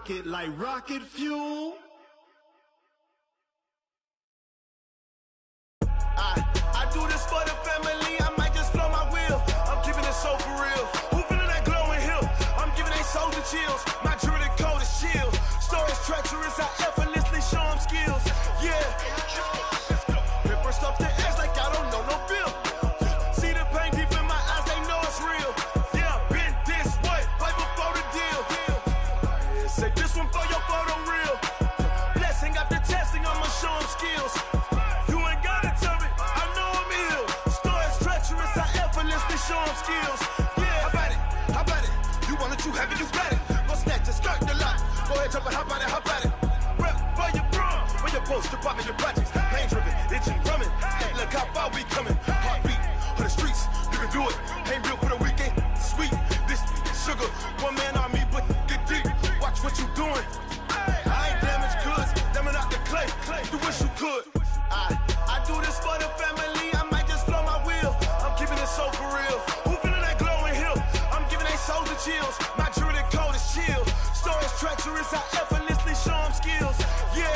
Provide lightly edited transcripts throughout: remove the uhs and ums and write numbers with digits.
rocket like rocket fuel. I do this for the family, I might just blow my wheel. I'm keeping it so for real. Who feeling that glowing hill? I'm giving they soldier chills. My jewelry code is chill. Stories treacherous, I effortlessly show them skills. Yeah. Paper stuff the edge like I don't know no bill. See the pain deep in my eyes, they know it's real. Yeah, been this way, right before the deal. Say this one for your photo real. Blessing after testing, I'ma show them skills. You ain't gotta tell me, I know I'm ill. Stories treacherous, I effortlessly show them skills. Yeah, how about it? You want it, you have it, you got it. Go snatch it, skirt the lot. Go ahead, jump it, how about it? Rep where you from? Where your post, department, your projects. Pain driven, itching, drumming. Hey, look how far we coming. Heartbeat on the streets, you can do it. Ain't built for the weekend, sweet. This sugar, one man army, but get deep. Watch what you doing. I ain't damaged goods, damn out the clay. You wish you could. I do this for the family, I might just blow my wheel. I'm keeping it so for real. Who feeling that glowing hill? I'm giving they soldier chills. My jewelry code is chill. Stories treacherous, I effortlessly show them skills. Yeah.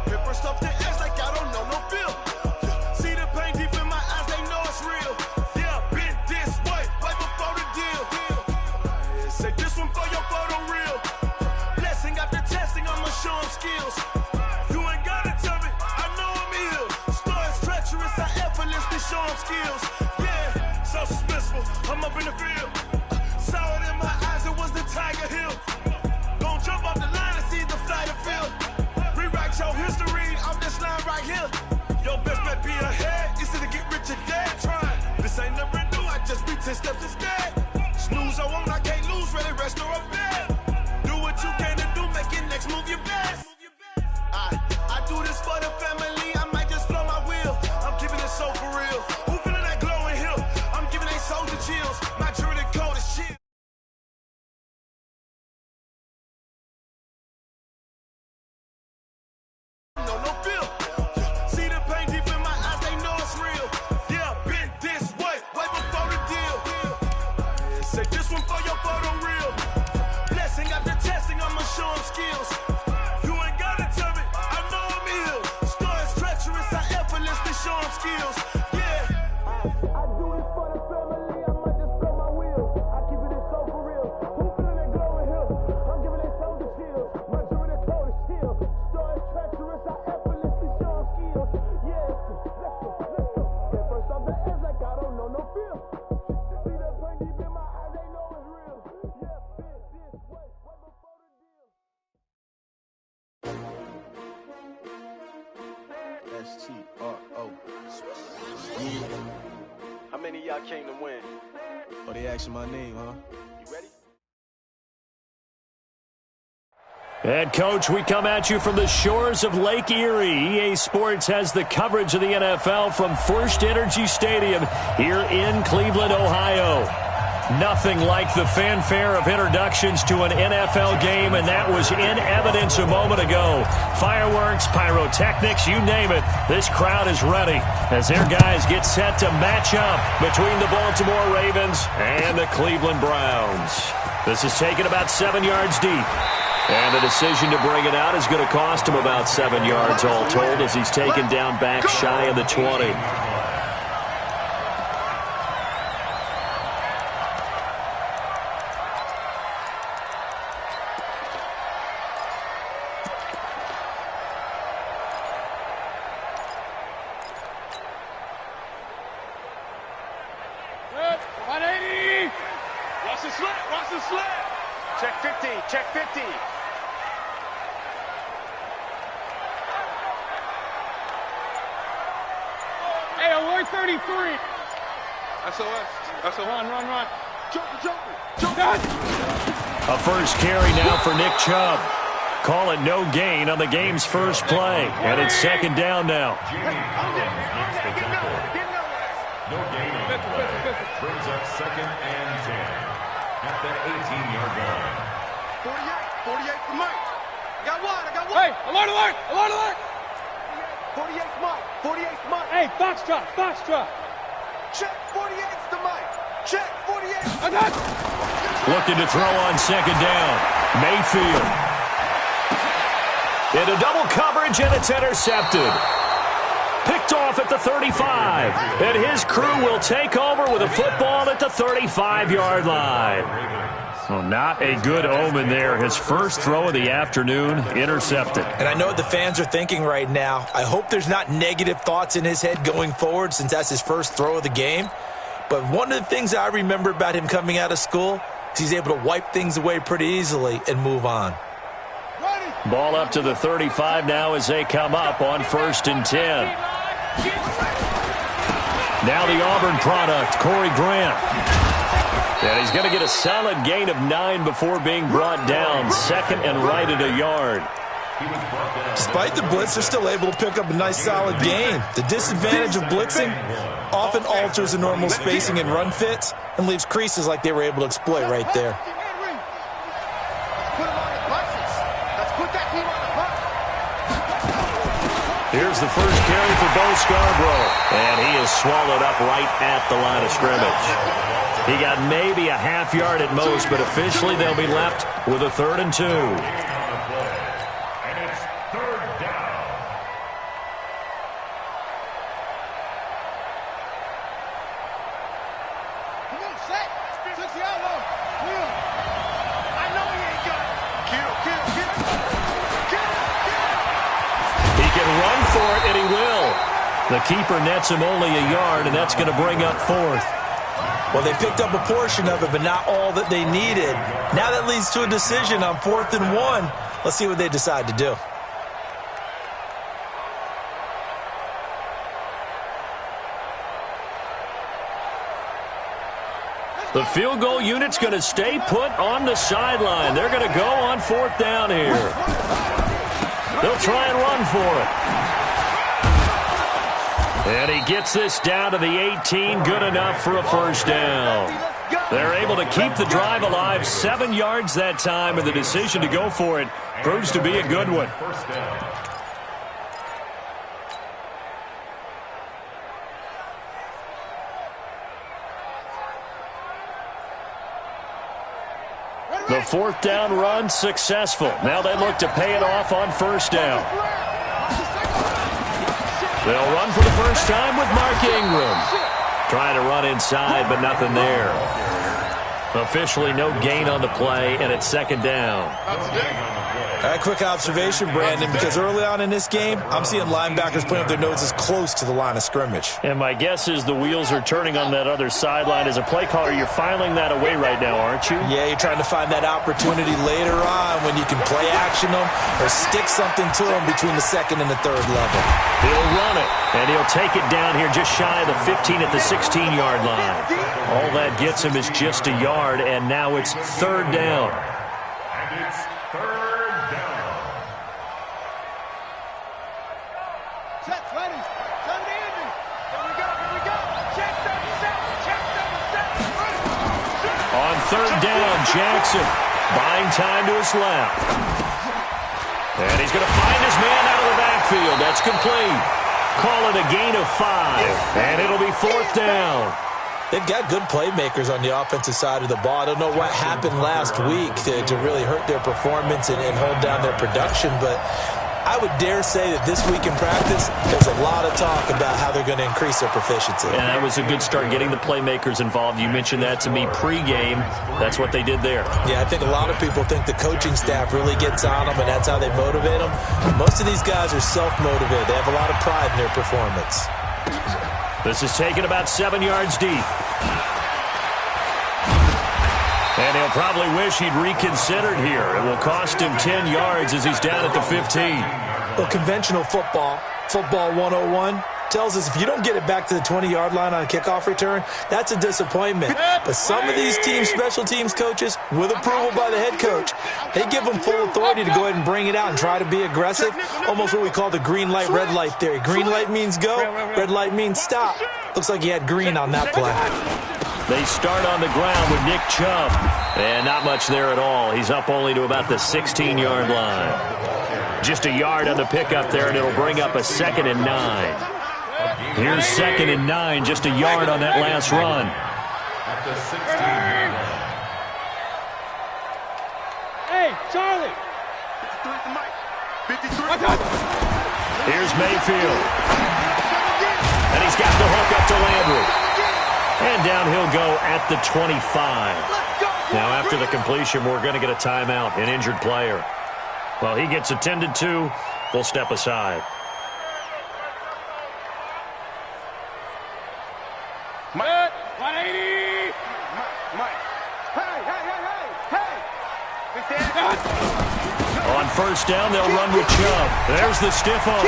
Paper stuff the edge like I don't know no bill. See the pain deep in my eyes, they know it's real. Yeah, been this way, right before the deal. Say this one for your photo real. Blessing after testing, I'ma show them skills. You ain't gotta tell me, I know I'm ill. Stories treacherous, I effortlessly show them skills. Yeah, so suspenseful, I'm up in the field. Saw it in my eyes, it was the Tiger Hill. Don't jump off the line and see the flight of field. Rewrite your history off this line right here. Your best bet be ahead, easy to get rich or dead. Trying, this ain't never new, I just be 10 steps instead. Snooze I won't, I can't lose, ready, rest or a bed. Do what you can to do, make it next move your best. I do this for the family, I might just blow my wheel. I'm keeping it so for real. Who feeling that glowing hill? I'm giving they soldier chills. My jewelry code is chill. No bill. See the pain deep in my eyes, they know it's real. Yeah, been this way, right before the deal. Say this one for your photo real. Blessing after testing, I'ma show them skills. You ain't gotta tell me, I know I'm ill. Stories treacherous, I effortlessly show them skills. Yeah. I do this for the family, I might just blow my wheel. I keep it so for real. Who feeling that glowing hill? I'm giving they soldier chills. My jewelry code is chill. Stories treacherous, I effortlessly show them skills. Yeah, let's go. At first off the edge like I don't know no feel. See that pain deep in my eyes, they know it's real. Yeah, been this way, right before the deal. S-T-R-O. How many of y'all came to win? Oh, they asking my name, huh? You ready? And, Coach, we come at you from the shores of Lake Erie. EA Sports has the coverage of the NFL from First Energy Stadium here in Cleveland, Ohio. Nothing like the fanfare of introductions to an NFL game, and that was in evidence a moment ago. Fireworks, pyrotechnics, you name it. This crowd is ready as their guys get set to match up between the Baltimore Ravens and the Cleveland Browns. This is taken about 7 yards deep. And the decision to bring it out is going to cost him about 7 yards all told as he's taken down back shy of the 20. Check 50, check 50. Hey, alert 33. SOS. Run. Jump. A first carry now for Nick Chubb. Call it no gain on the game's first play. And it's second down now. No gain on the play. Brings up second and 10 at the 18-yard line. 48 for Mike. I got one. Hey, alert. 48's Mike. Hey, Foxtrot. Check, 48's the Mike. Check, 48. Looking to throw on second down. Mayfield. Into double coverage, and it's intercepted. Picked off at the 35. And his crew will take over with a football at the 35-yard line. Well, not a good omen there. His first throw of the afternoon, intercepted. And I know what the fans are thinking right now. I hope there's not negative thoughts in his head going forward since that's his first throw of the game. But one of the things I remember about him coming out of school is he's able to wipe things away pretty easily and move on. Ball up to the 35 now as they come up on 1st and 10. Now the Auburn product, Corey Grant. And he's going to get a solid gain of 9 before being brought down. Second and right at a yard. Despite the blitz, they're still able to pick up a nice solid gain. The disadvantage of blitzing often alters the normal spacing and run fits and leaves creases like they were able to exploit right there. Here's the first carry for Bo Scarborough. And he is swallowed up right at the line of scrimmage. He got maybe a half yard at most, but officially they'll be left with a 3rd and 2. And it's 3rd down. Come on, set. 6 yard low. I know he ain't got it. Kill. He can run for it, and he will. The keeper nets him only a yard, and that's going to bring up 4th. Well, they picked up a portion of it, but not all that they needed. Now that leads to a decision on 4th and 1. Let's see what they decide to do. The field goal unit's going to stay put on the sideline. They're going to go on 4th down here. They'll try and run for it. And he gets this down to the 18, good enough for a 1st down. They're able to keep the drive alive, 7 yards that time, and the decision to go for it proves to be a good one. The 4th down run successful. Now they look to pay it off on 1st down. They'll run for the first time with Mark Ingram. Trying to run inside, but nothing there. Officially no gain on the play, and it's 2nd down. A quick observation, Brandon, because early on in this game, I'm seeing linebackers putting up their noses close to the line of scrimmage. And my guess is the wheels are turning on that other sideline. As a play caller, you're filing that away right now, aren't you? Yeah, you're trying to find that opportunity later on when you can play action them or stick something to them between the 2nd and the 3rd level. He'll run it, and he'll take it down here just shy of the 15 at the 16-yard line. All that gets him is just a yard, and now it's 3rd down. And it's 3rd down. Set, ready. Send it in. Here we go. Check 37. On 3rd down, Jackson buying time to his left. And he's going to find his man out of the backfield. That's complete. Call it a gain of 5, and it'll be 4th down. They've got good playmakers on the offensive side of the ball. I don't know what happened last week to really hurt their performance and hold down their production, but I would dare say that this week in practice, there's a lot of talk about how they're going to increase their proficiency. And that was a good start, getting the playmakers involved. You mentioned that to me pregame. That's what they did there. Yeah, I think a lot of people think the coaching staff really gets on them, and that's how they motivate them. Most of these guys are self-motivated. They have a lot of pride in their performance. This is taken about 7 yards deep. And he'll probably wish he'd reconsidered here. It will cost him 10 yards as he's down at the 15. Well, conventional football 101, tells us if you don't get it back to the 20-yard line on a kickoff return, that's a disappointment. But some of these teams, special teams coaches, with approval by the head coach, they give them full authority to go ahead and bring it out and try to be aggressive, almost what we call the green light, red light theory. Green light means go, red light means stop. Looks like he had green on that play. They start on the ground with Nick Chubb, and not much there at all. He's up only to about the 16-yard line. Just a yard on the pickup there, and it'll bring up a 2nd and 9. Here's 2nd and 9, just a yard on that last run. the 16-yard line. Hey, Charlie. 53. Here's Mayfield. And he's got the hook up to Landry. And down he'll go at the 25. Now after the completion, we're going to get a timeout, an injured player. Well, he gets attended to. We'll step aside. Mike. 180. Mike. Hey. On first down, they'll run with Chubb. There's the stiff arm.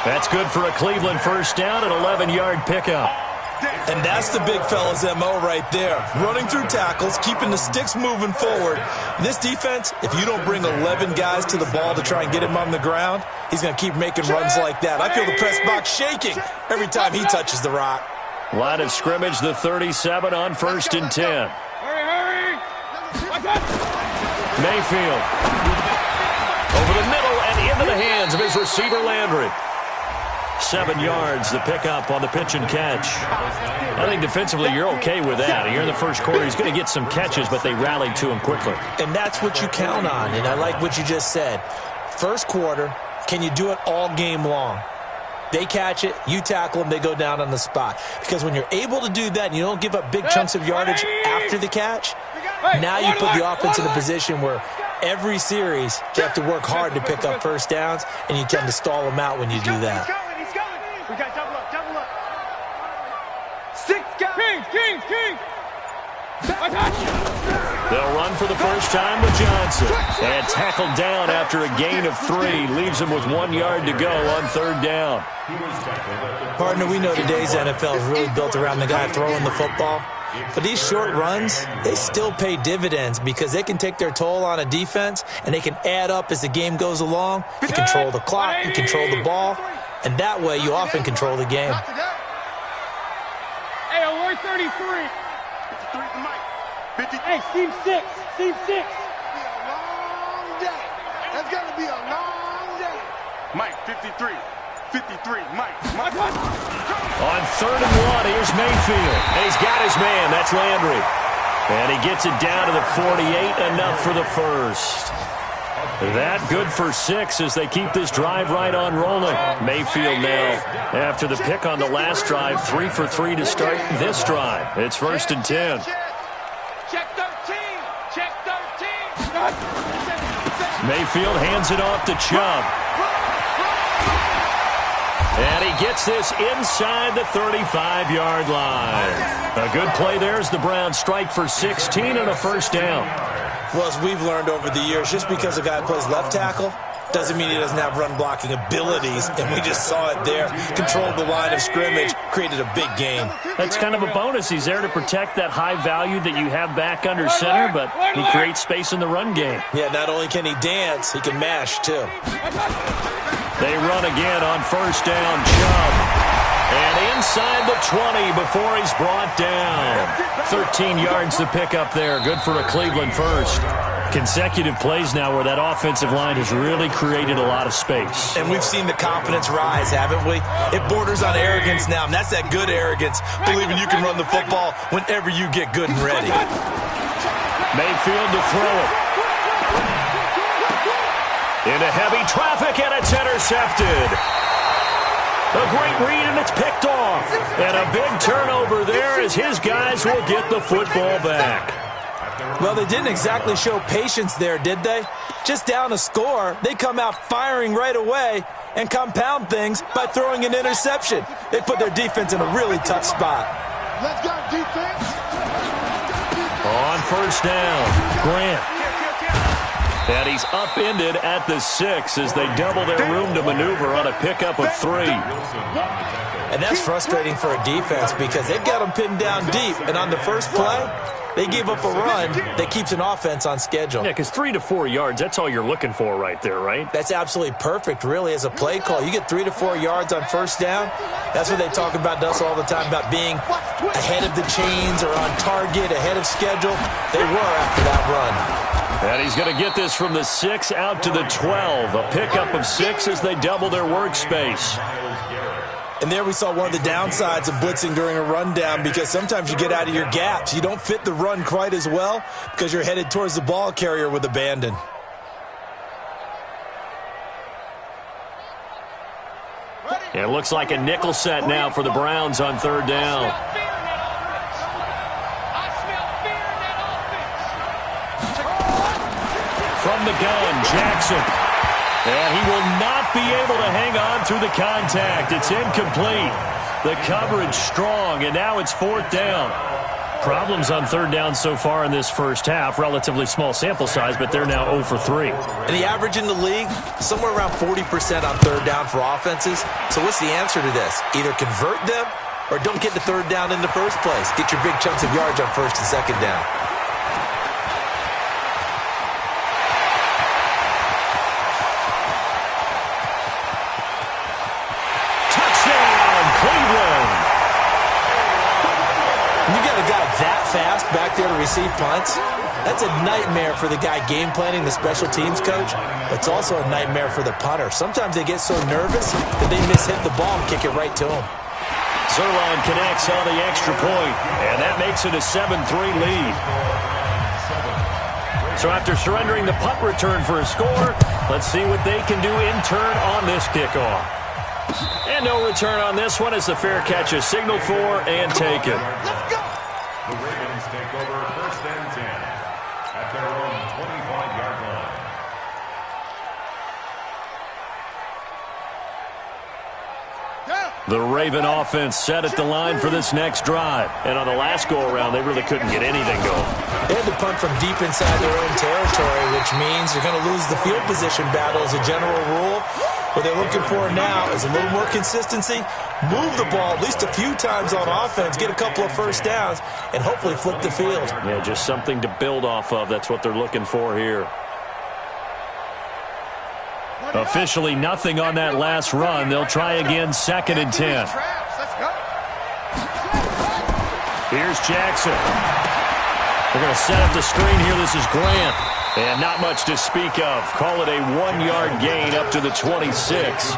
That's good for a Cleveland first down, an 11-yard pickup. And that's the big fella's MO right there. Running through tackles, keeping the sticks moving forward. This defense, if you don't bring 11 guys to the ball to try and get him on the ground, he's going to keep making runs like that. I feel the press box shaking every time he touches the rock. Line of scrimmage, the 37 on first and 10. Hurry. Mayfield. Over the middle and into the hands of his receiver, Landry. 7 yards, the pickup on the pitch and catch. I think defensively you're okay with that. Here in the first quarter, he's going to get some catches, but they rallied to him quickly. And that's what you count on, and I like what you just said. First quarter, can you do it all game long? They catch it, you tackle them, they go down on the spot. Because when you're able to do that and you don't give up big chunks of yardage after the catch, now you put the offense in a position where every series you have to work hard to pick up first downs, and you tend to stall them out when you do that. We got double up. 6 guys. King. They'll run for the first time with Johnson. And tackled down after a gain of 3. Leaves him with 1 yard to go on third down. Partner, we know today's NFL is really built around the guy throwing the football. But these short runs, they still pay dividends because they can take their toll on a defense, and they can add up as the game goes along. You control the clock, you control the ball, and that way you often control the game. Hey, alert 33. 53 to Mike. 50. Hey, seam 6. It's going to be a long day. That's going to be a long day. Mike, 53. 53, Mike. On third and 1, here's Mayfield. And he's got his man. That's Landry. And he gets it down to the 48, enough for the first. That good for 6 as they keep this drive right on rolling. Mayfield now, after the pick on the last drive, 3 for 3 to start this drive. It's first and 10. Check 13. Mayfield hands it off to Chubb. And he gets this inside the 35-yard line. A good play there as the Browns strike for 16 and a first down. Well, as we've learned over the years, just because a guy plays left tackle doesn't mean he doesn't have run-blocking abilities, and we just saw it there. Controlled the line of scrimmage, created a big gain. That's kind of a bonus. He's there to protect that high value that you have back under center, but he creates space in the run game. Yeah, not only can he dance, he can mash, too. They run again on first down, Chubb. And inside the 20 before he's brought down. 13 yards to pick up there. Good for a Cleveland first. Consecutive plays now where that offensive line has really created a lot of space. And we've seen the confidence rise, haven't we? It borders on arrogance now, and that's that good arrogance, believing you can run the football whenever you get good and ready. Mayfield to throw it. Into heavy traffic, and it's intercepted. A great read, and it's picked off. And a big turnover there as his guys will get the football back. Well, they didn't exactly show patience there, did they? Just down a score, they come out firing right away and compound things by throwing an interception. They put their defense in a really tough spot. Let's go, defense. On first down, Grant. And he's upended at the 6 as they double their room to maneuver on a pickup of 3. And that's frustrating for a defense because they've got them pinned down deep. And on the first play, they gave up a run that keeps an offense on schedule. Yeah, because 3 to 4 yards, that's all you're looking for right there, right? That's absolutely perfect, really, as a play call. You get 3 to 4 yards on first down. That's what they talk about us all the time, about being ahead of the chains or on target, ahead of schedule. They were after that run. And he's going to get this from the 6 out to the 12. A pickup of 6 as they double their workspace. And there we saw one of the downsides of blitzing during a rundown, because sometimes you get out of your gaps. You don't fit the run quite as well because you're headed towards the ball carrier with abandon. It looks like a nickel set now for the Browns on third down. From the gun, Jackson. And he will not be able to hang on through the contact. It's incomplete. The coverage strong, and now it's fourth down. Problems on third down so far in this first half. Relatively small sample size, but they're now 0 for 3. And the average in the league, somewhere around 40% on third down for offenses. So what's the answer to this? Either convert them or don't get to third down in the first place. Get your big chunks of yards on first and second down. Fast back there to receive punts. That's a nightmare for the guy game planning, the special teams coach. But it's also a nightmare for the punter. Sometimes they get so nervous that they miss-hit the ball and kick it right to him. Zerline connects on the extra point, and that makes it a 7-3 lead. So after surrendering the punt return for a score, let's see what they can do in turn on this kickoff. And no return on this one as the fair catch is signaled for and taken. The Ravens take over first and 10 at their own 25-yard line. The Raven offense set at the line for this next drive. And on the last go-around, they really couldn't get anything going. They had to punt from deep inside their own territory, which means you're going to lose the field position battle as a general rule. What they're looking for now is a little more consistency, move the ball at least a few times on offense, get a couple of first downs, and hopefully flip the field. Yeah, just something to build off of. That's what they're looking for here. Officially nothing on that last run. They'll try again, 2nd and 10. Here's Jackson. They're going to set up the screen here. This is Grant. And not much to speak of. Call it a 1-yard gain up to the 26.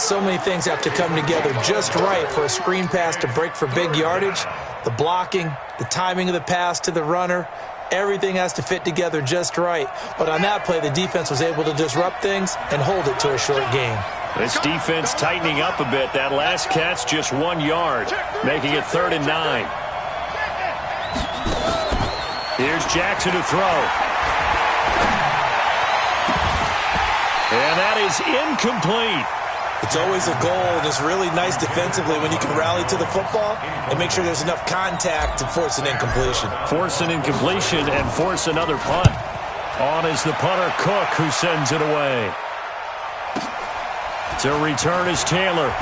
So many things have to come together just right for a screen pass to break for big yardage. The blocking, the timing of the pass to the runner, everything has to fit together just right. But on that play, the defense was able to disrupt things and hold it to a short gain. This defense tightening up a bit. That last catch just 1 yard, making it 3rd and 9. Here's Jackson to throw. And that is incomplete. It's always a goal, and it's really nice defensively when you can rally to the football and make sure there's enough contact to force an incompletion. Force an incompletion and force another punt. On is the punter, Cook, who sends it away. To return is Taylor.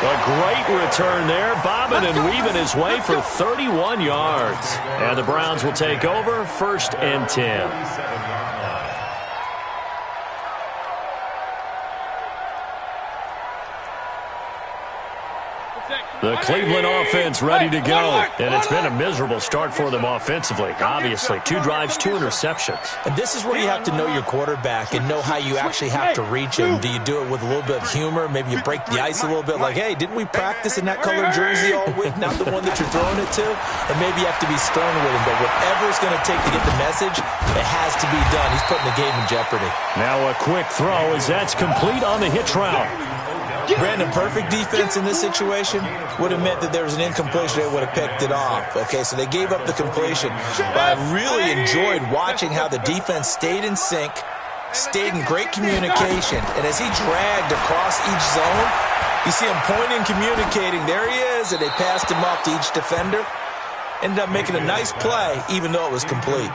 A great return there, bobbing and weaving his way for 31 yards. And the Browns will take over, 1st and 10. The Cleveland offense ready to go. And it's been a miserable start for them offensively. Obviously, 2 drives, 2 interceptions. And this is where you have to know your quarterback and know how you actually have to reach him. Do you do it with a little bit of humor? Maybe you break the ice a little bit like, hey, didn't we practice in that colored jersey all week? Not the one that you're throwing it to? And maybe you have to be stern with him. But whatever it's going to take to get the message, it has to be done. He's putting the game in jeopardy. Now a quick throw as that's complete on the hitch route. Brandon, perfect defense in this situation would have meant that there was an incompletion. They would have picked it off. Okay, so they gave up the completion. But I really enjoyed watching how the defense stayed in sync, stayed in great communication. And as he dragged across each zone, you see him pointing, communicating. There he is, and they passed him off to each defender. Ended up making a nice play, even though it was complete.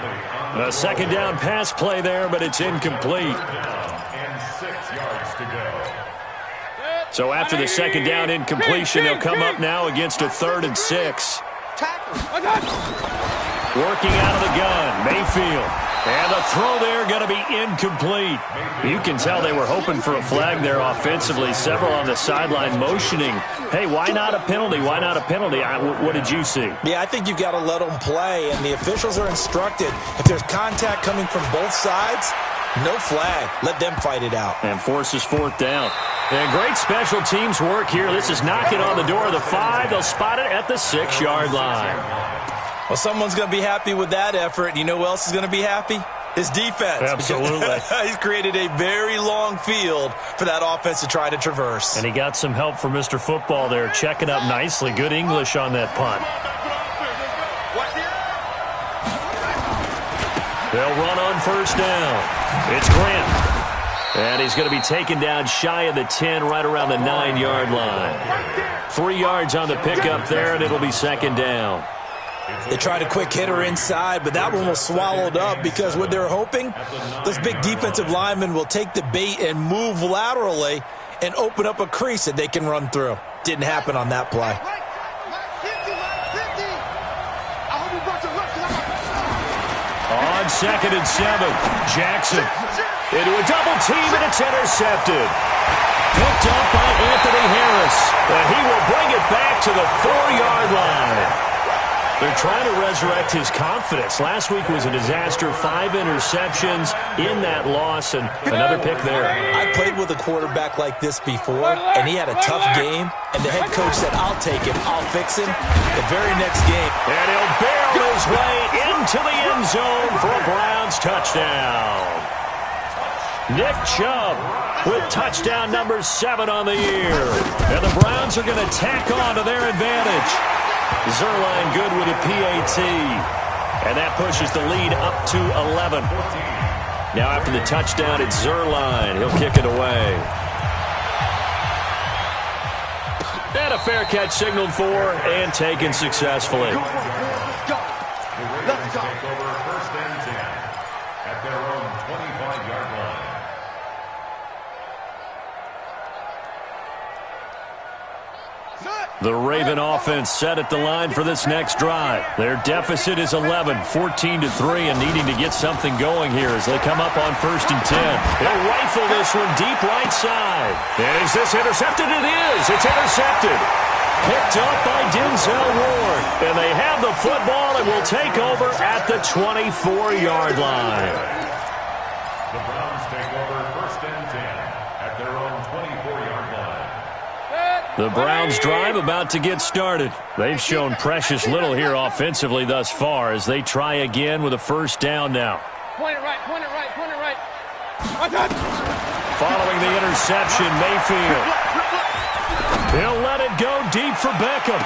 A 2nd down pass play there, but it's incomplete. And 6 yards to go. So after the 2nd down incompletion, they'll come up now against a 3rd and 6. Working out of the gun, Mayfield. And the throw there going to be incomplete. You can tell they were hoping for a flag there offensively. Several on the sideline motioning. Hey, why not a penalty? Why not a penalty? What did you see? Yeah, I think you've got to let them play, and the officials are instructed. If there's contact coming from both sides, no flag. Let them fight it out. And forces fourth down. And great special teams work here. This is knocking on the door of the 5. They'll spot it at the 6-yard line. Well, someone's going to be happy with that effort. You know who else is going to be happy? His defense. Absolutely. He's created a very long field for that offense to try to traverse. And he got some help from Mr. Football there, checking up nicely. Good English on that punt. They'll run on first down. It's Grant. And he's going to be taken down shy of the 10, right around the 9-yard line. 3 yards on the pickup there, and it'll be second down. They tried a quick hitter inside, but that one was swallowed up because what they're hoping, those big defensive linemen will take the bait and move laterally and open up a crease that they can run through. Didn't happen on that play. On 2nd and 7, Jackson into a double team, and it's intercepted. Picked up by Anthony Harris, and he will bring it back to the 4-yard line. They're trying to resurrect his confidence. Last week was a disaster. 5 interceptions in that loss, and another pick there. I played with a quarterback like this before, and he had a tough game, and the head coach said, I'll take him, I'll fix him. The very next game. And he'll barrel his way into the end zone for a Browns touchdown. Nick Chubb with touchdown number 7 on the year. And the Browns are going to tack on to their advantage. Zerline good with a PAT. And that pushes the lead up to 11. Now after the touchdown, it's Zerline. He'll kick it away. And a fair catch signaled for and taken successfully. Let's go. Take over 1st and 10 at their own 25-yard line. The Raven offense set at the line for this next drive. Their deficit is 11, 14-3, and needing to get something going here as they come up on 1st and 10. They'll rifle this one deep right side. And is this intercepted? It is. It's intercepted. Picked up by Denzel Ward. And they have the football and will take over at the 24-yard line. The Browns take over 1st and 10 at their own 24-yard line. The Browns drive about to get started. They've shown precious little here offensively thus far as they try again with a 1st down now. Point it right, point it right, point it right. Following the interception, Mayfield. He'll let it go deep for Beckham.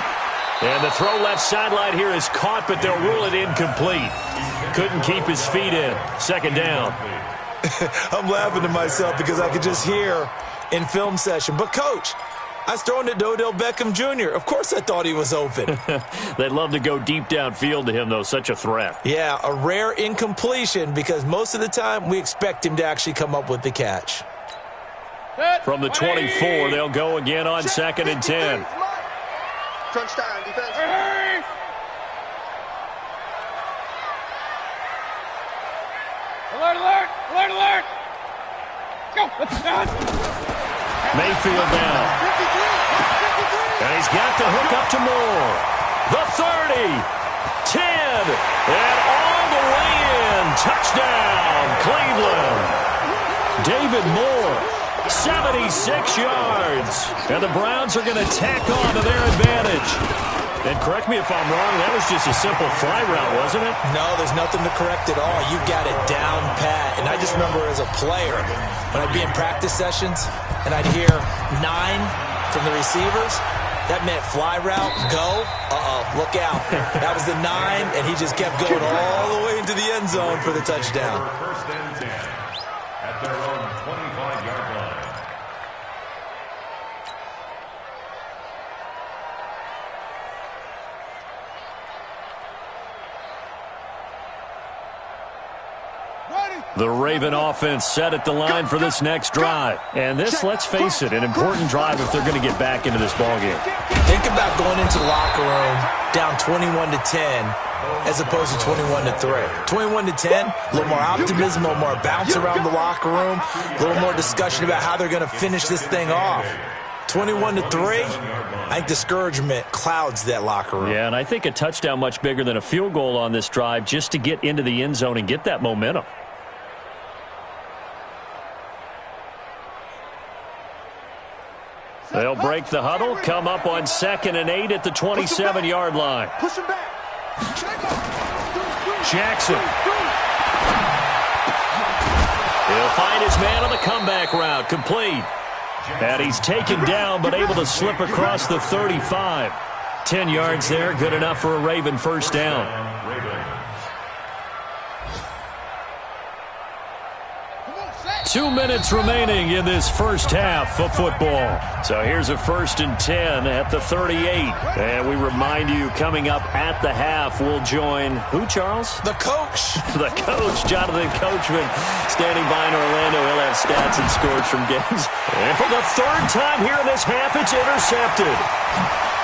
And the throw left sideline here is caught, but they'll rule it incomplete. Couldn't keep his feet in. 2nd down. I'm laughing to myself because I could just hear in film session, but coach, I was throwing to Odell Beckham Jr. Of course I thought he was open. They'd love to go deep downfield to him, though. Such a threat. Yeah, a rare incompletion because most of the time we expect him to actually come up with the catch. From the 24, they'll go again on 2nd and 10. Crunch time, defense. Alert, alert, alert, alert. Go. Mayfield down. And he's got the hook up to Moore. The 30, 10, and all the way in. Touchdown, Cleveland. David Moore, 76 yards. And the Browns are going to tack on to their advantage. And correct me if I'm wrong, that was just a simple fly route, wasn't it? No, there's nothing to correct at all. You got it down pat. And I just remember as a player, when I'd be in practice sessions and I'd hear 9 from the receivers, that meant fly route, go, look out. That was the 9, and he just kept going all the way into the end zone for the touchdown. 1st and 10 at their own 25-yard line. Ready. The Raven offense set at the line for this next drive. And this, let's face it, an important drive if they're going to get back into this ballgame. Think about going into the locker room down 21-10 as opposed to 21-3. 21-10, a little more optimism, a little more bounce around the locker room, a little more discussion about how they're going to finish this thing off. 21-3, I think discouragement clouds that locker room. Yeah, and I think a touchdown much bigger than a field goal on this drive just to get into the end zone and get that momentum. They'll break the huddle, come up on 2nd and 8 at the 27-yard line. Push him back. Jackson. He'll find his man on the comeback route, complete. And he's taken down but able to slip across the 35. 10 yards there, good enough for a Raven first down. 2 minutes remaining in this first half of football. So here's a 1st and 10 at the 38. And we remind you, coming up at the half, we'll join who, Charles? The coach. The coach, Jonathan Coachman, standing by in Orlando. He'll have stats and scores from games. And for the 3rd time here in this half, it's intercepted.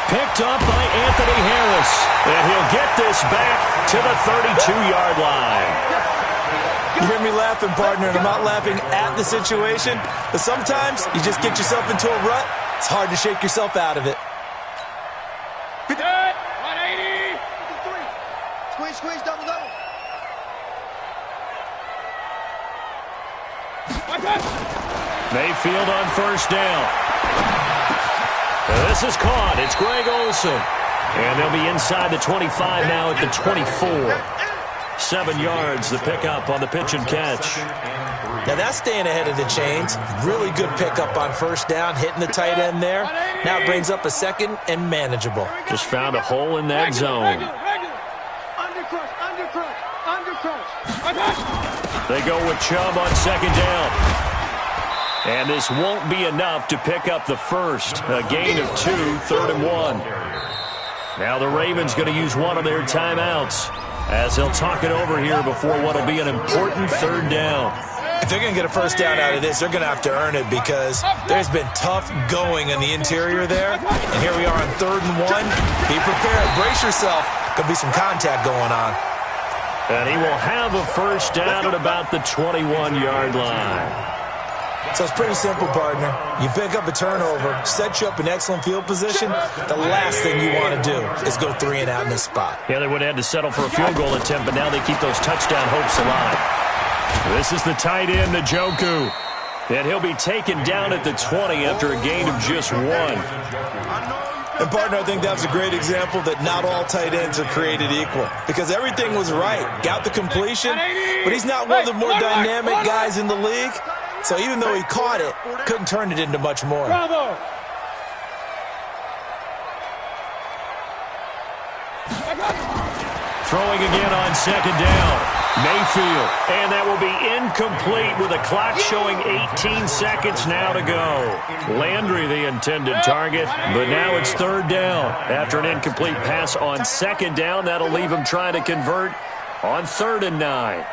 Picked up by Anthony Harris. And he'll get this back to the 32-yard line. You hear me laughing, partner, and I'm not laughing at the situation, but sometimes you just get yourself into a rut. It's hard to shake yourself out of it. 180. 53. Squeeze, double. Mayfield on first down. This is caught. It's Greg Olsen. And they'll be inside the 25 now at the 24. 7 yards, the pickup on the pitch and catch. Now that's staying ahead of the chains. Really good pickup on first down, hitting the tight end there. Now it brings up a 2nd and manageable. Just found a hole in that zone. They go with Chubb on 2nd down. And this won't be enough to pick up the first. A gain of 2, 3rd and 1. Now the Ravens going to use one of their timeouts as they'll talk it over here before what will be an important 3rd down. If they're going to get a first down out of this, they're going to have to earn it because there's been tough going in the interior there. And here we are on 3rd and 1. Be prepared. Brace yourself. Could be some contact going on. And he will have a first down at about the 21-yard line. So it's pretty simple, partner. You pick up a turnover, set you up in excellent field position. The last thing you want to do is go 3 and out in this spot. Yeah, they would have had to settle for a field goal attempt, but now they keep those touchdown hopes alive. This is the tight end, Njoku. And he'll be taken down at the 20 after a gain of just 1. And, partner, I think that's a great example that not all tight ends are created equal. Because everything was right. Got the completion, but he's not one of the more dynamic guys in the league. So even though he caught it, couldn't turn it into much more. Bravo. Throwing again on 2nd down. Mayfield. And that will be incomplete with a clock showing 18 seconds now to go. Landry the intended target, but now it's 3rd down. After an incomplete pass on 2nd down, that'll leave him trying to convert on 3rd and 9.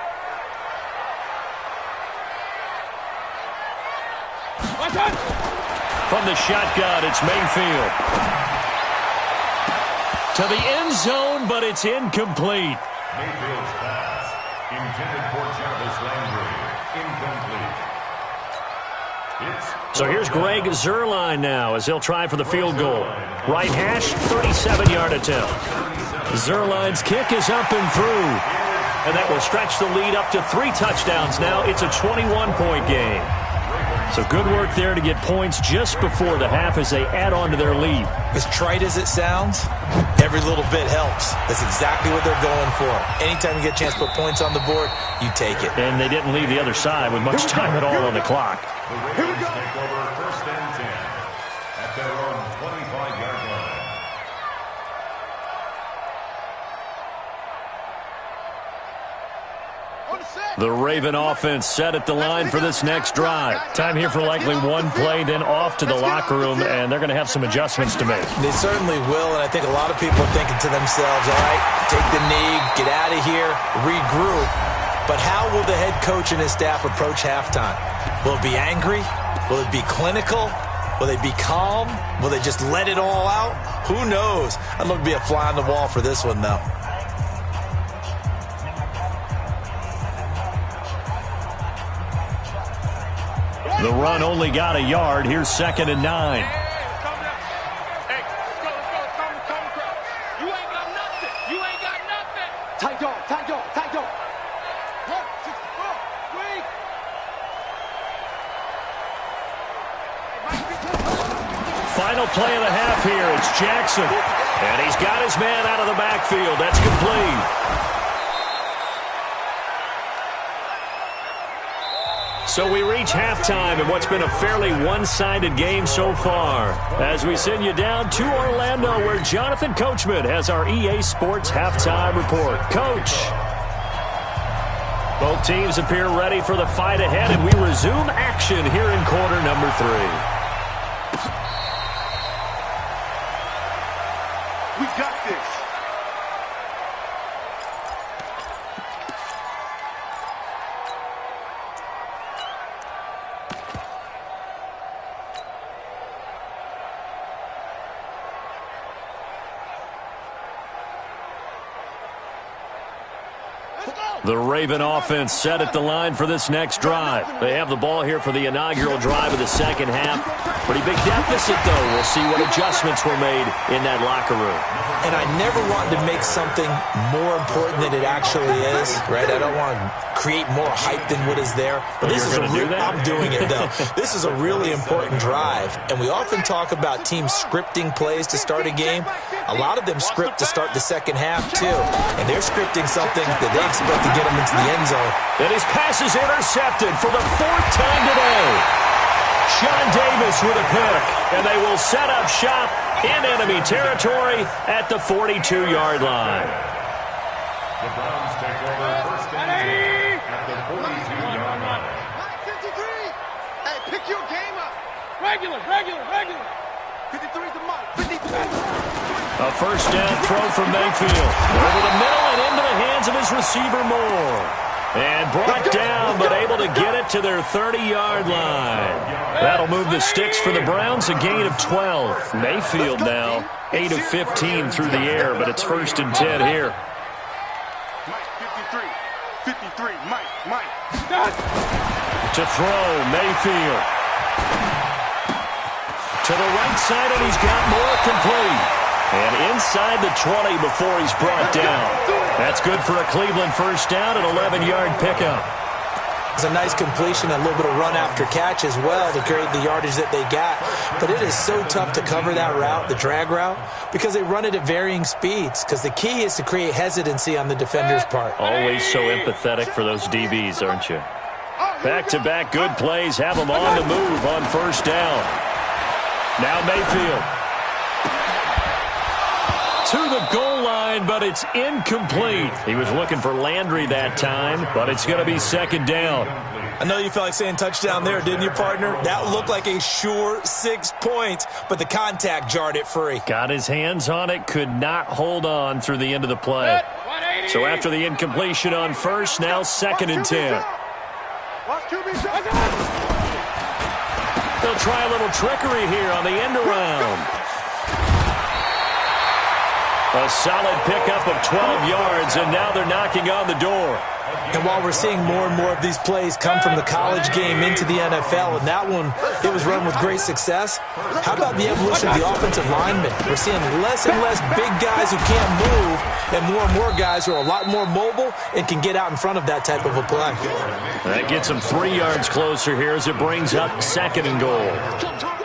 From the shotgun, it's Mayfield. To the end zone, but it's incomplete. Mayfield's pass, intended for Jarvis Landry, incomplete. So here's Greg Zuerlein now as he'll try for the field goal. Right hash, 37-yard attempt. Zuerlein's kick is up and through. And that will stretch the lead up to 3 touchdowns now. It's a 21-point game. So good work there to get points just before the half as they add on to their lead. As trite as it sounds, every little bit helps. That's exactly what they're going for. Anytime you get a chance to put points on the board, you take it. And they didn't leave the other side with much time at all on the clock. The Ravens take over 1st and 10 at their own 25-yard line. The Raven offense set at the line for this next drive. Time here for likely one play, then off to the locker room, and they're going to have some adjustments to make. They certainly will, and I think a lot of people are thinking to themselves, all right, take the knee, get out of here, regroup. But how will the head coach and his staff approach halftime? Will it be angry? Will it be clinical? Will they be calm? Will they just let it all out? Who knows? I'd love to be a fly on the wall for this one, though. The run only got a yard. Here's 2nd and 9. Final play of the half here. It's Jackson. And he's got his man out of the backfield. That's complete. So we reach halftime in what's been a fairly one-sided game so far. As we send you down to Orlando, where Jonathan Coachman has our EA Sports halftime report. Coach. Both teams appear ready for the fight ahead, and we resume action here in quarter number 3. We got this. The Raven offense set at the line for this next drive. They have the ball here for the inaugural drive of the second half. Pretty big deficit, though. We'll see what adjustments were made in that locker room. And I never want to make something more important than it actually is, right? I don't want to create more hype than what is there. But this is I'm doing it, though. This is a really important drive. And we often talk about teams scripting plays to start a game. A lot of them script to start the second half, too. And they're scripting something that they expect to get them into the end zone. And his pass is intercepted for the 4th time today. Sean Davis with a pick, and they will set up shop in enemy territory at the 42-yard line. The Browns take over 1st and 10 at the 42-yard line. 53. Hey, pick your game up. Regular. 53's the mark. 53. A first down throw from Mayfield. Over the middle and into the hands of his receiver Moore. And brought down, but able to get it to their 30-yard line. That'll move the sticks for the Browns, a gain of 12. Mayfield now 8 of 15 through the air, but it's 1st and 10 here. Mike, 53, Mike. To throw, Mayfield. To the right side, and he's got more complete. And inside the 20 before he's brought down. That's good for a Cleveland first down, an 11-yard pickup. It's a nice completion, a little bit of run after catch as well to create the yardage that they got. But it is so tough to cover that route, the drag route, because they run it at varying speeds. Because the key is to create hesitancy on the defender's part. Always so empathetic for those DBs, aren't you? Back-to-back good plays have them on the move on first down. Now Mayfield. To the goal line, but it's incomplete. He was looking for Landry that time, but it's going to be 2nd down. I know you felt like saying touchdown there, didn't you, partner? That looked like a sure 6 points, but the contact jarred it free. Got his hands on it, could not hold on through the end of the play. So after the incompletion on first, now 2nd and 10. They'll try a little trickery here on the end around. A solid pickup of 12 yards, and now they're knocking on the door. And while we're seeing more and more of these plays come from the college game into the NFL, and that one, it was run with great success, how about the evolution of the offensive linemen? We're seeing less and less big guys who can't move, and more guys who are a lot more mobile and can get out in front of that type of a play. That gets them 3 yards closer here as it brings up 2nd and goal.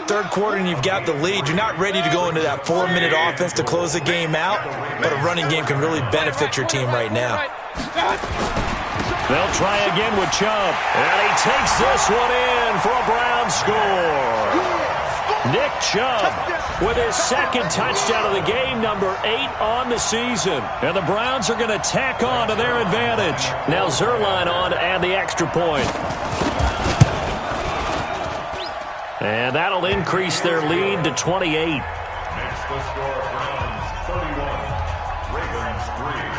Third quarter and you've got the lead. You're not ready to go into that 4-minute offense to close the game out, but a running game can really benefit your team right now. They'll try again with Chubb, and he takes this one in for a Brown score. Nick Chubb with his 2nd touchdown of the game, number 8 on the season. And the Browns are going to tack on to their advantage. Now Zerline on to add the extra point. And that'll increase their lead to 28. Next, the score, Browns 31, Ravens 3.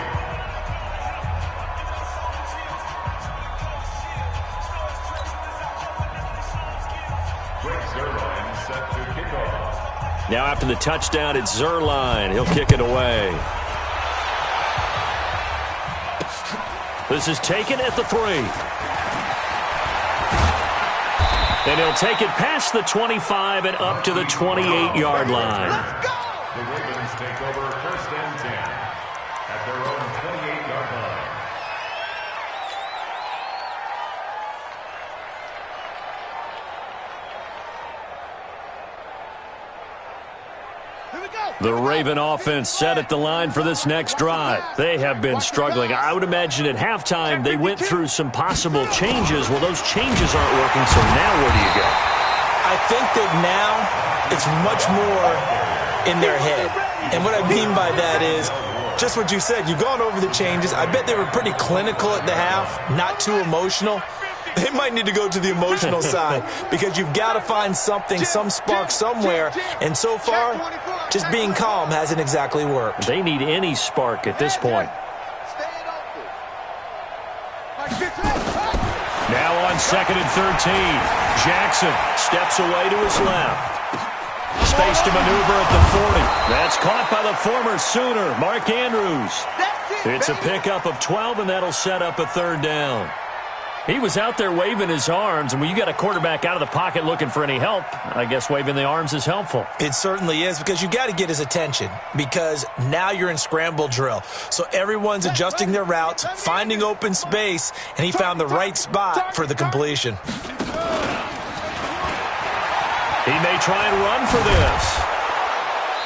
Now after the touchdown, it's Zerline. He'll kick it away. This is taken at the 3. And he'll take it past the 25 and up to the 28-yard line. The Ravens take over 1st and 10 at their own 28-yard line. The Raven offense set at the line for this next drive. They have been struggling. I would imagine at halftime they went through some possible changes. Well, those changes aren't working, so now where do you go? I think that now it's much more in their head. And what I mean by that is just what you said. You've gone over the changes. I bet they were pretty clinical at the half, not too emotional. They might need to go to the emotional side because you've got to find something, some spark somewhere. And so far, just being calm hasn't exactly worked. They need any spark at this point. Now on 2nd and 13. Jackson steps away to his left. Space to maneuver at the 40. That's caught by the former Sooner, Mark Andrews. It's a pickup of 12, and that'll set up a 3rd down. He was out there waving his arms, and when you got a quarterback out of the pocket looking for any help, I guess waving the arms is helpful. It certainly is, because you got to get his attention, because now you're in scramble drill. So everyone's adjusting their routes, finding open space, and he found the right spot for the completion. He may try and run for this.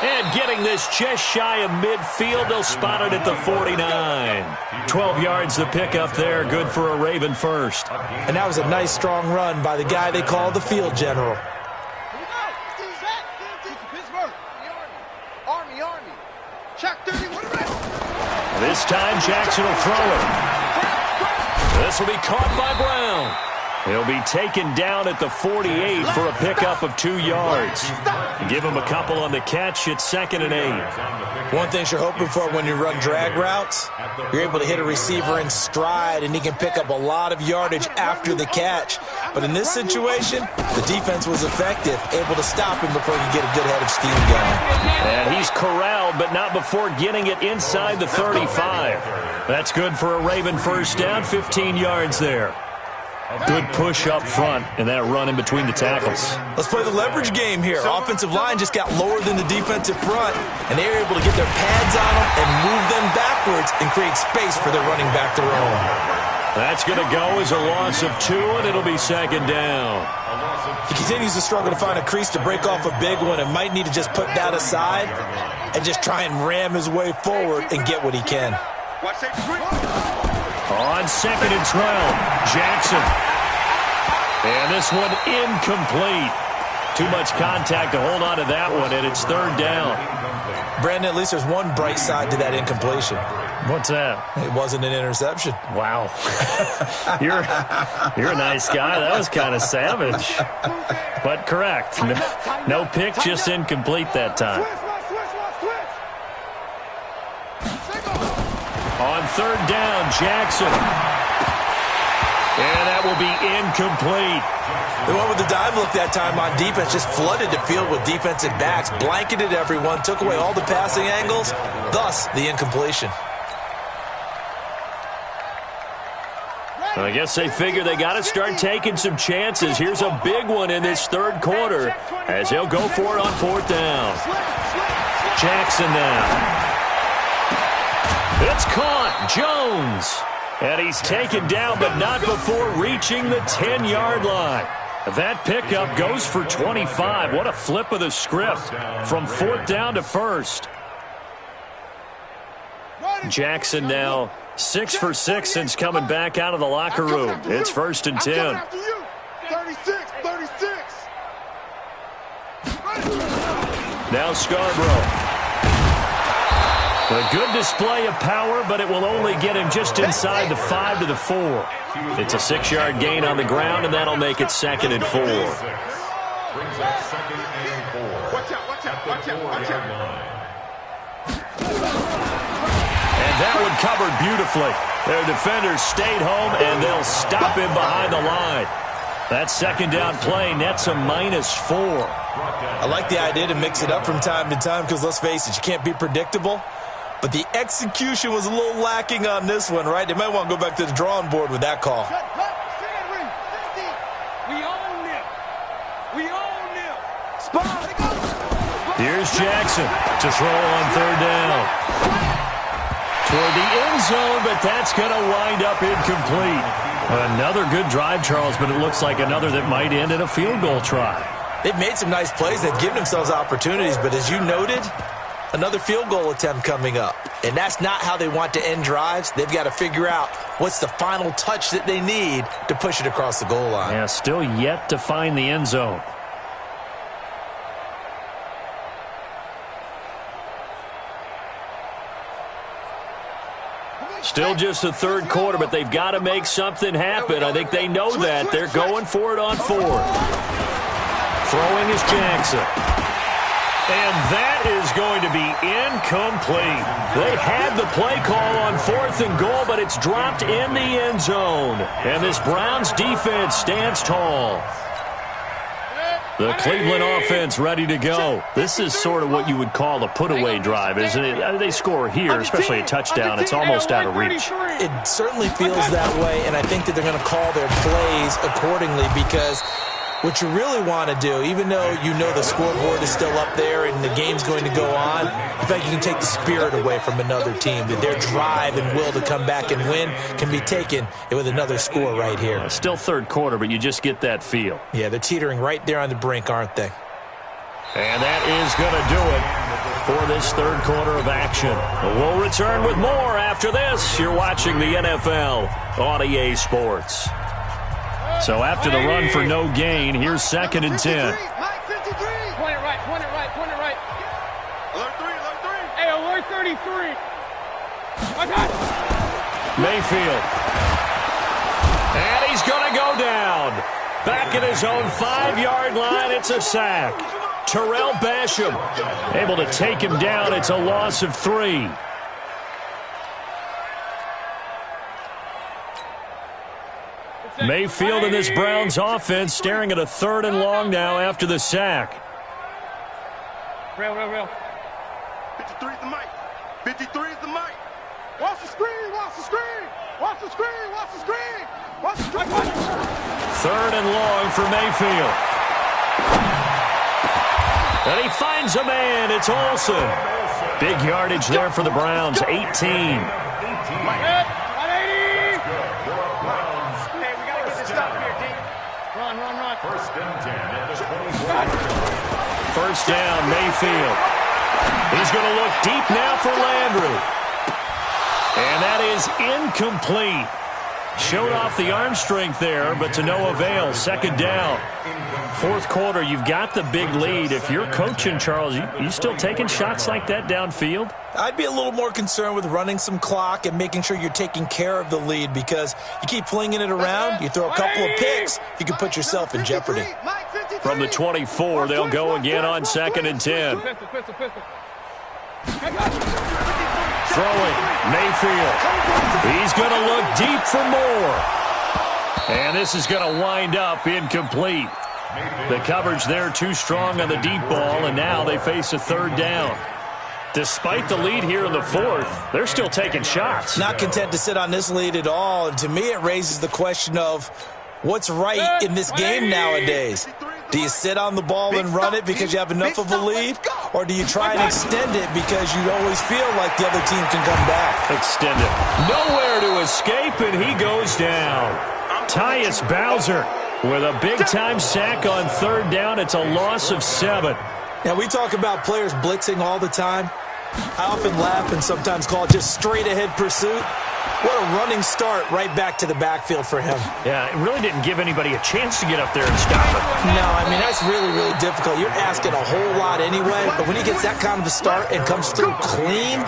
And getting this just shy of midfield, they'll spot it at the 49. 12 yards the pickup there, good for a Raven first. And that was a nice, strong run by the guy they call the field general. This time Jackson will throw it. This will be caught by Brown. He'll be taken down at the 48 for a pickup of 2 yards. Give him a couple on the catch. It's 2nd and 8. One thing you're hoping for when you run drag routes, you're able to hit a receiver in stride, and he can pick up a lot of yardage after the catch. But in this situation, the defense was effective, able to stop him before he could get a good head of steam going. And he's corralled, but not before getting it inside the 35. That's good for a Raven first down, 15 yards there. Good push up front and that run in between the tackles. Let's play the leverage game here. Offensive line just got lower than the defensive front, and they were able to get their pads on them and move them backwards and create space for their running back to roam. That's going to go as a loss of 2, and it'll be 2nd down. He continues to struggle to find a crease to break off a big one and might need to just put that aside and just try and ram his way forward and get what he can. On 2nd and 12, Jackson. And this one incomplete. Too much contact to hold on to that one, and it's 3rd down. Brandon, at least there's one bright side to that incompletion. What's that? It wasn't an interception. Wow. You're a nice guy. That was kind of savage. But correct. No pick, just incomplete that time. On 3rd down, Jackson. And that will be incomplete. The one with the dive look that time on defense just flooded the field with defensive backs, blanketed everyone, took away all the passing angles, thus the incompletion. I guess they figure they got to start taking some chances. Here's a big one in this 3rd quarter as he'll go for it on 4th down. Jackson now. It's caught. Jones. And he's taken down, but not before reaching the 10-yard line. That pickup goes for 25. What a flip of the script from 4th down to 1st. Jackson now 6 for 6 since coming back out of the locker room. It's 1st and 10. 36. Now Scarborough. A good display of power, but it will only get him just inside the 5 to the 4. It's a 6-yard gain on the ground, and that'll make it 2nd and 4. Brings up 2nd and 4. Watch out. And that one covered beautifully. Their defenders stayed home, and they'll stop him behind the line. That second down play nets a -4. I like the idea to mix it up from time to time because, let's face it, you can't be predictable. But the execution was a little lacking on this one, right? They might want to go back to the drawing board with that call. Here's Jackson to throw on third down. Toward the end zone, but that's going to wind up incomplete. Another good drive, Charles, but it looks like another that might end in a field goal try. They've made some nice plays. They've given themselves opportunities, but as you noted, another field goal attempt coming up. And that's not how they want to end drives. They've got to figure out what's the final touch that they need to push it across the goal line. Yeah, still yet to find the end zone. Still just the third quarter, but they've got to make something happen. I think they know that. They're going for it on fourth. Throwing is Jackson. And that is going to be incomplete. They had the play call on 4th and goal, but it's dropped in the end zone. And this Browns defense stands tall. The Cleveland offense ready to go. This is sort of what you would call a put-away drive, isn't it? They score here, especially a touchdown. It's almost out of reach. It certainly feels that way, and I think that they're going to call their plays accordingly because what you really want to do, even though you know the scoreboard is still up there and the game's going to go on, in fact, you can take the spirit away from another team. That their drive and will to come back and win can be taken with another score right here. Still third quarter, but you just get that feel. Yeah, they're teetering right there on the brink, aren't they? And that is going to do it for this third quarter of action. We'll return with more after this. You're watching the NFL on EA Sports. So after the run for no gain, here's 2nd and 10. Point it right, point it right, point it right. Alert 3, alert 3. Hey, alert 33. I got it. Mayfield. And he's going to go down. Back at his own 5-yard line, it's a sack. Terrell Basham able to take him down. It's a loss of 3. Mayfield and this Browns offense staring at a 3rd and long now after the sack. Real. 53 is the mic. 53 is the mic. Watch the screen, watch the screen. Watch the screen, watch the screen. Watch the screen. 3rd and long for Mayfield. And he finds a man. It's Olsen. Big yardage there for the Browns, 18. First down, Mayfield. He's going to look deep now for Landry. And that is incomplete. Showed off the arm strength there, but to no avail. 2nd down. 4th quarter, you've got the big lead. If you're coaching, Charles, you still taking shots like that downfield? I'd be a little more concerned with running some clock and making sure you're taking care of the lead because you keep flinging it around, you throw a couple of picks, you can put yourself in jeopardy. From the 24, they'll go again on 2nd and 10. Throwing, Mayfield. He's going to look deep for more. And this is going to wind up incomplete. The coverage there too strong on the deep ball, and now they face a 3rd down. Despite the lead here in the 4th, they're still taking shots. Not content to sit on this lead at all, and to me it raises the question of what's right in this game nowadays. Do you sit on the ball and run it because you have enough of a lead? Or do you try and extend it because you always feel like the other team can come back? Extend it. Nowhere to escape, and he goes down. Tyus Bowser with a big-time sack on 3rd down. It's a loss of 7. Now, we talk about players blitzing all the time. I often laugh and sometimes call it just straight-ahead pursuit. What a running start right back to the backfield for him. Yeah, it really didn't give anybody a chance to get up there and stop it. No, I mean, that's really, really difficult. You're asking a whole lot anyway, but when he gets that kind of a start and comes through clean,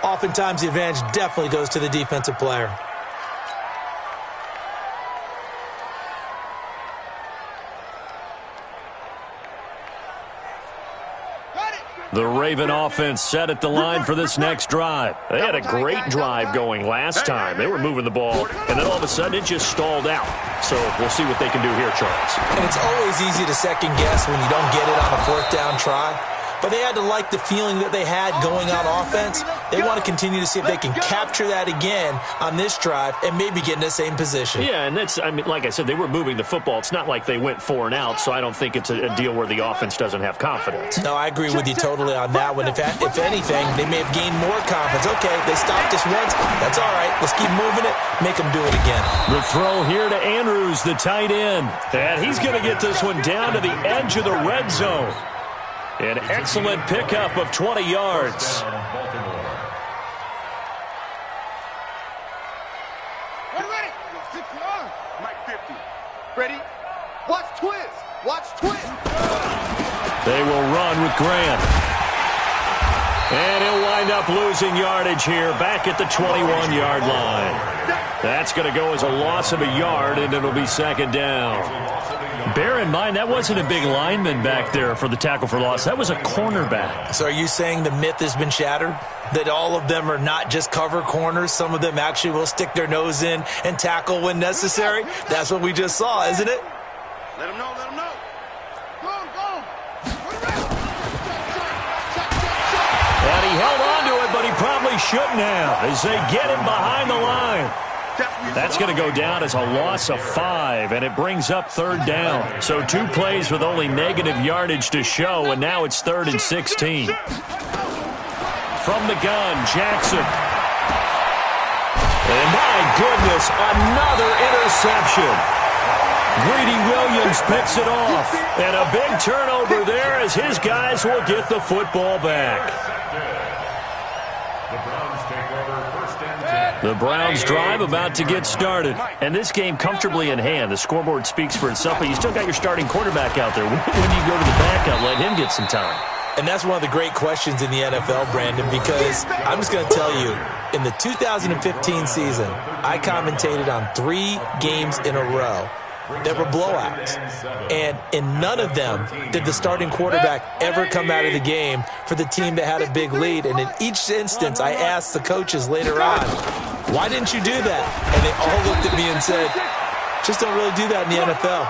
oftentimes the advantage definitely goes to the defensive player. The Raven offense set at the line for this next drive. They had a great drive going last time. They were moving the ball, and then all of a sudden it just stalled out. So we'll see what they can do here, Charles. And it's always easy to second guess when you don't get it on a fourth down try. But they had to like the feeling that they had going on offense. They want to continue to see if they can capture that again on this drive and maybe get in the same position. Yeah, and that's, I mean, like I said, they were moving the football. It's not like they went 4 and out, so I don't think it's a deal where the offense doesn't have confidence. No, I agree with you totally on that one. If anything, they may have gained more confidence. Okay, they stopped us once. That's all right. Let's keep moving it. Make them do it again. The throw here to Andrews, the tight end. And he's going to get this one down to the edge of the red zone. An excellent pickup of 20 yards. Ready? Mike 50. Ready? Watch twist. Watch twist. They will run with Grant. And he'll wind up losing yardage here back at the 21-yard line. That's going to go as a loss of a yard, and it'll be second down. Bear in mind, that wasn't a big lineman back there for the tackle for loss. That was a cornerback. So are you saying the myth has been shattered? That all of them are not just cover corners? Some of them actually will stick their nose in and tackle when necessary? That's what we just saw, isn't it? Let him know, let him know. Go. And he held on to it, but he probably shouldn't have as they get him behind the line. That's going to go down as a loss of 5, and it brings up third down. So 2 plays with only negative yardage to show, and now it's 3rd and 16. From the gun, Jackson. And my goodness, another interception. Greedy Williams picks it off. And a big turnover there as his guys will get the football back. The Browns drive about to get started. And this game comfortably in hand. The scoreboard speaks for itself, but you still got your starting quarterback out there. When do you go to the backup? Let him get some time. And that's one of the great questions in the NFL, Brandon, because I'm just going to tell you, in the 2015 season, I commentated on 3 games in a row that were blowouts. And in none of them did the starting quarterback ever come out of the game for the team that had a big lead. And in each instance, I asked the coaches later on, why didn't you do that? And they all looked at me and said, just don't really do that in the NFL.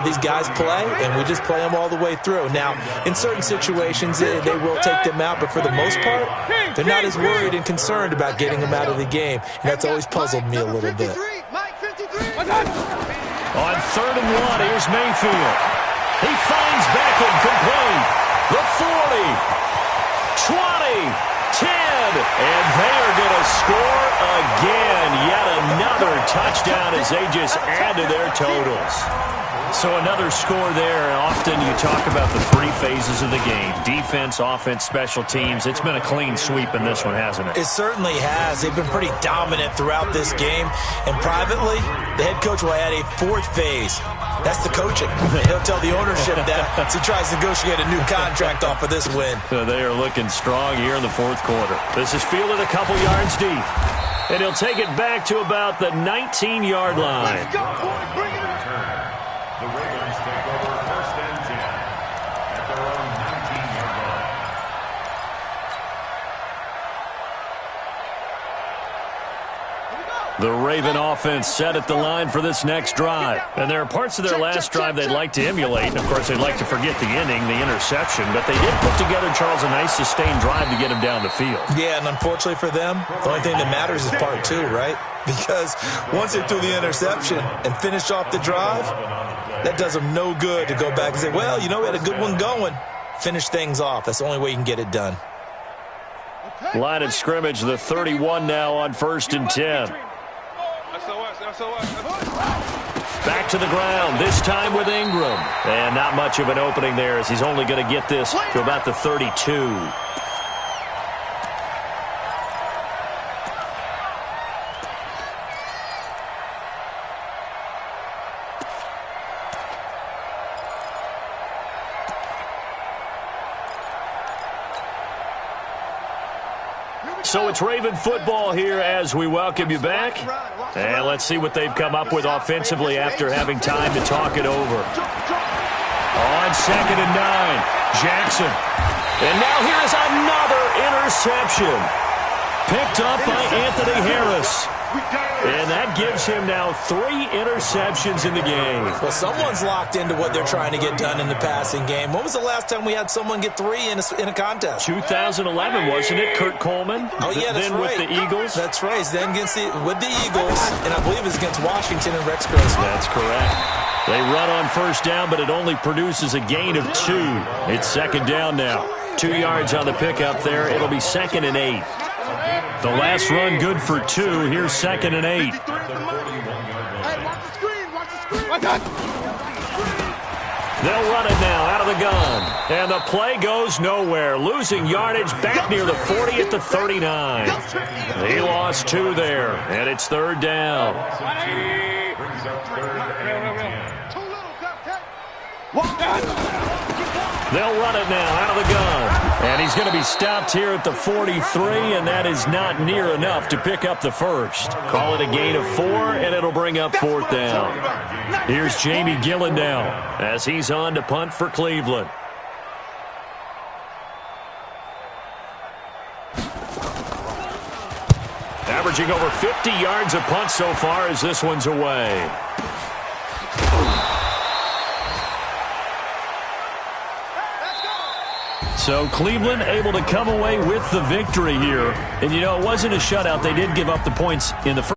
These guys play, and we just play them all the way through. Now, in certain situations, they will take them out, but for the most part, they're not as worried and concerned about getting them out of the game. And that's always puzzled me a little bit. On 3rd and 1, here's Mayfield. He finds Beckham complete. The 40, 20, 10, and they are going to score again. Yet another touchdown as they just add to their totals. So another score there, and often you talk about the 3 phases of the game. Defense, offense, special teams. It's been a clean sweep in this one, hasn't it? It certainly has. They've been pretty dominant throughout this game. And privately, the head coach will add a 4th phase. That's the coaching. He'll tell the ownership that as he tries to negotiate a new contract off of this win. So they are looking strong here in the 4th quarter. This is fielded a couple yards deep. And he'll take it back to about the 19-yard line. Let's go, boy. Bring it on. The Ravens take over 1st and 10 at their own 19-yard line. The Raven offense set at the line for this next drive. And there are parts of their last drive they'd like to emulate. And, of course, they'd like to forget the inning, the interception. But they did put together, Charles, a nice sustained drive to get him down the field. Yeah, and unfortunately for them, the only thing that matters is part 2, right? Because once they threw the interception and finished off the drive, that does them no good to go back and say, well, we had a good one going. Finish things off. That's the only way you can get it done. Line of scrimmage, the 31 now on 1st and 10. Back to the ground, this time with Ingram. And not much of an opening there as he's only going to get this to about the 32. So it's Raven football here as we welcome you back. And let's see what they've come up with offensively after having time to talk it over. On 2nd and 9, Jackson. And now here is another interception. Picked up by Anthony Harris. And that gives him now 3 interceptions in the game. Well, someone's locked into what they're trying to get done in the passing game. When was the last time we had someone get 3 in a contest? 2011, wasn't it? Kurt Coleman? Oh, yeah, that's then right. with the Eagles? That's right. Then with the Eagles, and I believe it's against Washington and Rex Grossman. That's correct. They run on first down, but it only produces a gain of 2. It's 2nd down now. 2 yards on the pickup there. It'll be 2nd and 8. The last run good for 2. Here's 2nd and 8. Hey, watch the screen. Watch the screen. Watch that. They'll run it now out of the gun. And the play goes nowhere. Losing yardage back near the 40 at the 39. He lost 2 there, and it's 3rd down. They'll run it now out of the gun. And he's going to be stopped here at the 43, and that is not near enough to pick up the first. Call it a gain of 4, and it'll bring up 4th down. Here's Jamie Gillen now as he's on to punt for Cleveland. Averaging over 50 yards a punt so far as this one's away. So Cleveland able to come away with the victory here. And, you know, it wasn't a shutout. They did give up the points in the first.